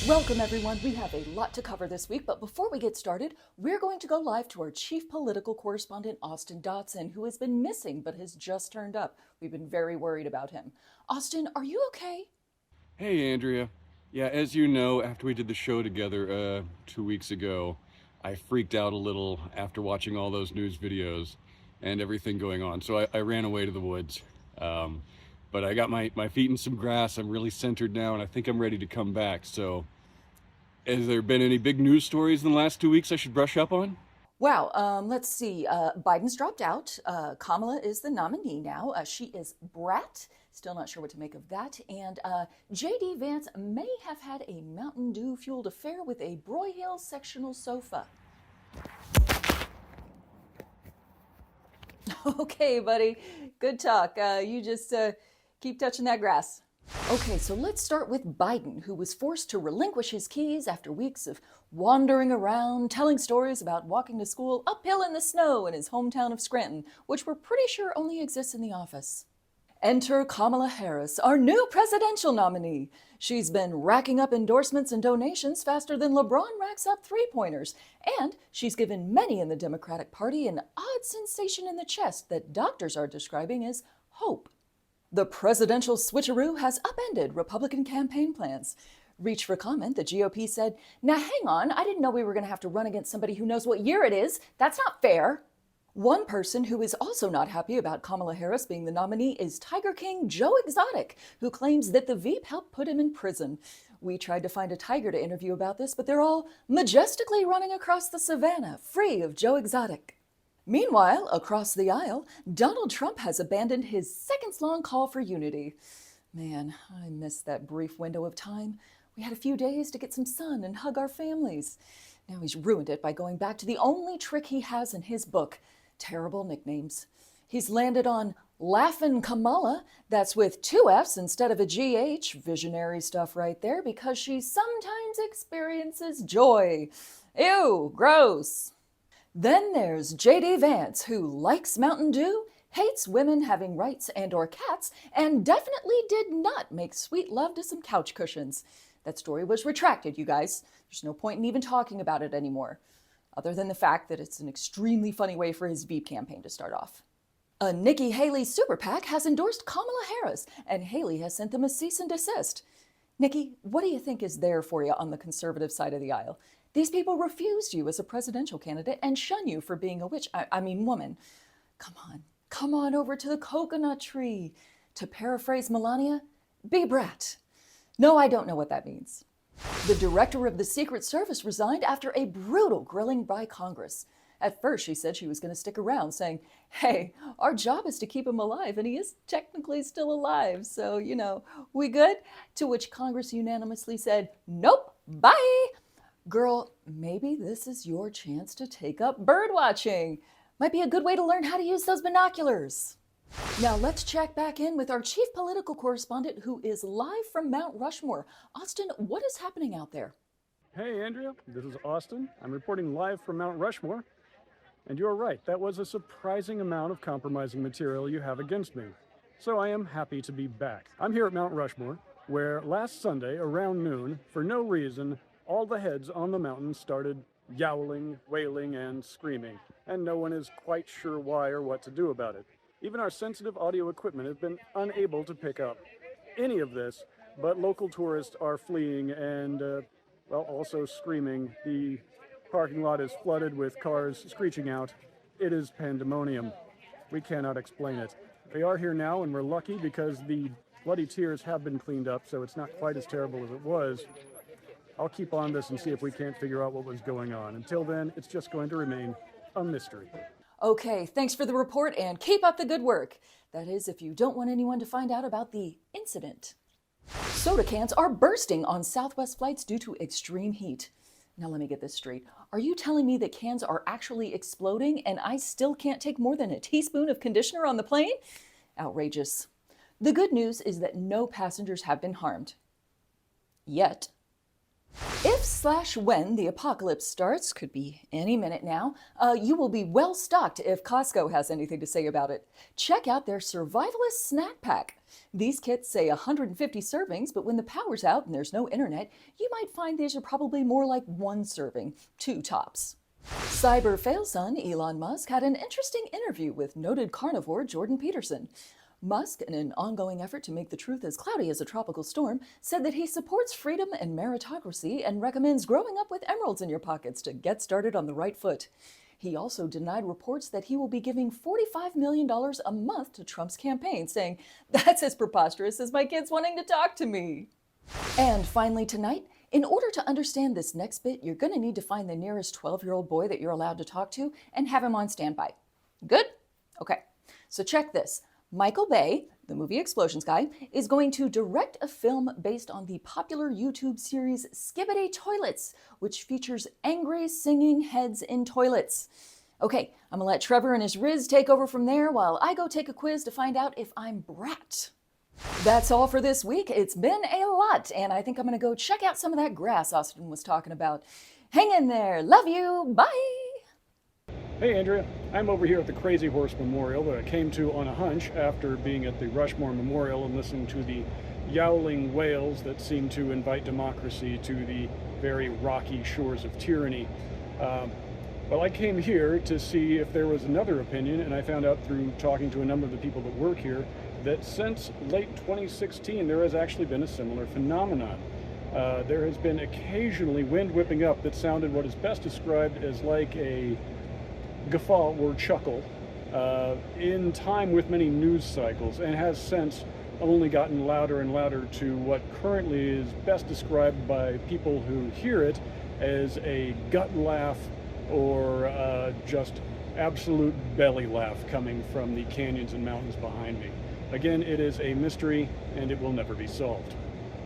Welcome, everyone. We have a lot to cover this week, but before we get started, we're going to go live to our chief political correspondent, Austin Dotson, who has been missing but has just turned up. We've been very worried about him. Austin, are you okay? Hey, Andrea. Yeah, as you know, after we did the show together 2 weeks ago, I freaked out a little after watching all those news videos and everything going on. So I ran away to the woods. Um, but I got my feet in some grass. I'm really centered now, and I think I'm ready to come back. So, has there been any big news stories in the last 2 weeks I should brush up on? Wow, let's see. Biden's dropped out. Kamala is the nominee now. She is brat. Still not sure what to make of that. And J.D. Vance may have had a Mountain Dew fueled affair with a Broyhill sectional sofa. Okay, buddy. Good talk. You just keep touching that grass. Okay, so let's start with Biden, who was forced to relinquish his keys after weeks of wandering around, telling stories about walking to school uphill in the snow in his hometown of Scranton, which we're pretty sure only exists in the office. Enter Kamala Harris, our new presidential nominee. She's been racking up endorsements and donations faster than LeBron racks up three-pointers, and she's given many in the Democratic Party an odd sensation in the chest that doctors are describing as hope. The presidential switcheroo has upended Republican campaign plans. Reach for comment, the GOP said, "Now hang on, I didn't know we were going to have to run against somebody who knows what year it is. That's not fair." One person who is also not happy about Kamala Harris being the nominee is Tiger King Joe Exotic, who claims that the Veep helped put him in prison. We tried to find a tiger to interview about this, but they're all majestically running across the savannah, free of Joe Exotic. Meanwhile, across the aisle, Donald Trump has abandoned his seconds-long call for unity. Man, I missed that brief window of time. We had a few days to get some sun and hug our families. Now he's ruined it by going back to the only trick he has in his book, terrible nicknames. He's landed on Laughin' Kamala, that's with two F's instead of a GH, visionary stuff right there, because she sometimes experiences joy. Ew, gross. Then there's J.D. Vance, who likes Mountain Dew, hates women having rights and or cats, and definitely did not make sweet love to some couch cushions. That story was retracted, you guys. There's no point in even talking about it anymore, other than the fact that it's an extremely funny way for his Veep campaign to start off. A Nikki Haley super PAC has endorsed Kamala Harris, and Haley has sent them a cease and desist. Nikki, what do you think is there for you on the conservative side of the aisle? These people refused you as a presidential candidate and shun you for being a witch, woman. Come on over to the coconut tree. To paraphrase Melania, be brat. No, I don't know what that means. The director of the Secret Service resigned after a brutal grilling by Congress. At first, she said she was going to stick around, saying, "Hey, our job is to keep him alive, and he is technically still alive, so, we good?" To which Congress unanimously said, "Nope, bye." Girl, maybe this is your chance to take up bird watching. Might be a good way to learn how to use those binoculars. Now let's check back in with our chief political correspondent who is live from Mount Rushmore. Austin, what is happening out there? Hey, Andrea, this is Austin. I'm reporting live from Mount Rushmore. And you're right, that was a surprising amount of compromising material you have against me. So I am happy to be back. I'm here at Mount Rushmore, where last Sunday around noon, for no reason, all the heads on the mountain started yowling, wailing, and screaming, and no one is quite sure why or what to do about it. Even our sensitive audio equipment has been unable to pick up any of this, but local tourists are fleeing and, also screaming. The parking lot is flooded with cars screeching out. It is pandemonium. We cannot explain it. They are here now, and we're lucky because the bloody tears have been cleaned up, so it's not quite as terrible as it was. I'll keep on this and see if we can't figure out what was going on. Until then, it's just going to remain a mystery. Okay, thanks for the report and keep up the good work. That is, if you don't want anyone to find out about the incident. Soda cans are bursting on Southwest flights due to extreme heat. Now let me get this straight. Are you telling me that cans are actually exploding and I still can't take more than a teaspoon of conditioner on the plane? Outrageous. The good news is that no passengers have been harmed. Yet. If/when the apocalypse starts, could be any minute now, you will be well stocked if Costco has anything to say about it. Check out their Survivalist Snack Pack. These kits say 150 servings, but when the power's out and there's no internet, you might find these are probably more like one serving, 2 tops. Cyber failson Elon Musk had an interesting interview with noted carnivore Jordan Peterson. Musk, in an ongoing effort to make the truth as cloudy as a tropical storm, said that he supports freedom and meritocracy and recommends growing up with emeralds in your pockets to get started on the right foot. He also denied reports that he will be giving $45 million a month to Trump's campaign, saying, "That's as preposterous as my kids wanting to talk to me." And finally tonight, in order to understand this next bit, you're going to need to find the nearest 12-year-old boy that you're allowed to talk to and have him on standby. Good? Okay, so check this. Michael Bay, the movie Explosions guy, is going to direct a film based on the popular YouTube series Skibidi Toilets, which features angry singing heads in toilets. Okay, I'm gonna let Trevor and his Riz take over from there while I go take a quiz to find out if I'm brat. That's all for this week. It's been a lot, and I think I'm gonna go check out some of that grass Austin was talking about. Hang in there. Love you. Bye. Hey Andrea, I'm over here at the Crazy Horse Memorial that I came to on a hunch after being at the Rushmore Memorial and listening to the yowling whales that seem to invite democracy to the very rocky shores of tyranny. Well, I came here to see if there was another opinion, and I found out through talking to a number of the people that work here that since late 2016 there has actually been a similar phenomenon. There has been occasionally wind whipping up that sounded what is best described as like a guffaw or chuckle in time with many news cycles, and has since only gotten louder and louder to what currently is best described by people who hear it as a gut laugh or just absolute belly laugh coming from the canyons and mountains behind me. Again, it is a mystery and it will never be solved.